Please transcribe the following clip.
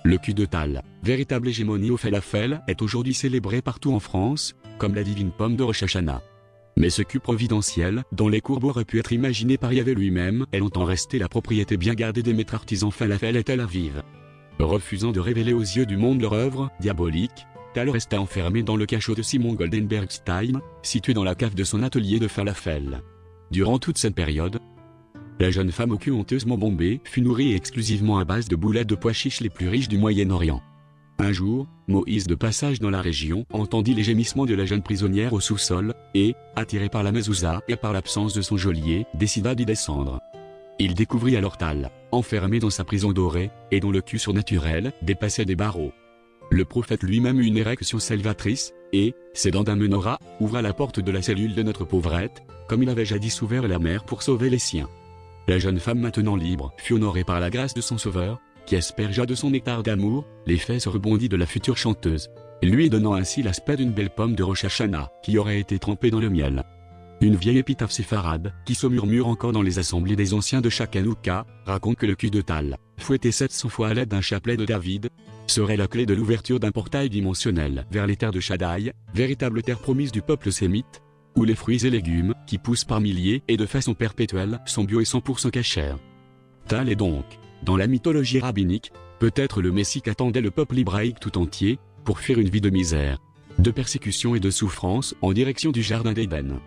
Le cul de Tal, véritable hégémonie au falafel, est aujourd'hui célébré partout en France, comme la divine pomme de Rosh Hashanah. Mais ce cul providentiel, dont les courbes auraient pu être imaginées par Yahvé lui-même, est longtemps resté la propriété bien gardée des maîtres artisans falafel et Tel Aviv. Refusant de révéler aux yeux du monde leur œuvre diabolique, Tal resta enfermé dans le cachot de Simon Goldenberg-Stein, situé dans la cave de son atelier de falafel. Durant toute cette période, la jeune femme au cul honteusement bombé fut nourrie exclusivement à base de boulettes de pois chiches les plus riches du Moyen-Orient. Un jour, Moïse de passage dans la région entendit les gémissements de la jeune prisonnière au sous-sol, et, attiré par la mezouza et par l'absence de son geôlier, décida d'y descendre. Il découvrit alors Tal, enfermé dans sa prison dorée, et dont le cul surnaturel dépassait des barreaux. Le prophète lui-même eut une érection salvatrice, et, s'aidant d'un menorah, ouvra la porte de la cellule de notre pauvrette, comme il avait jadis ouvert la mer pour sauver les siens. La jeune femme maintenant libre fut honorée par la grâce de son sauveur, qui aspergea de son nectar d'amour les fesses rebondies de la future chanteuse, lui donnant ainsi l'aspect d'une belle pomme de Rosh Hashanah qui aurait été trempée dans le miel. Une vieille épitaphe séfarade, qui se murmure encore dans les assemblées des anciens de chaque Hanouka, raconte que le cul de Tal, fouetté 700 fois à l'aide d'un chapelet de David, serait la clé de l'ouverture d'un portail dimensionnel vers les terres de Shaddai, véritable terre promise du peuple sémite, où les fruits et légumes, qui poussent par milliers et de façon perpétuelle, sont bio et 100% cachers. Tal est donc, dans la mythologie rabbinique, peut-être le Messie qu'attendait le peuple hébraïque tout entier, pour fuir une vie de misère, de persécution et de souffrance en direction du Jardin d'Éden.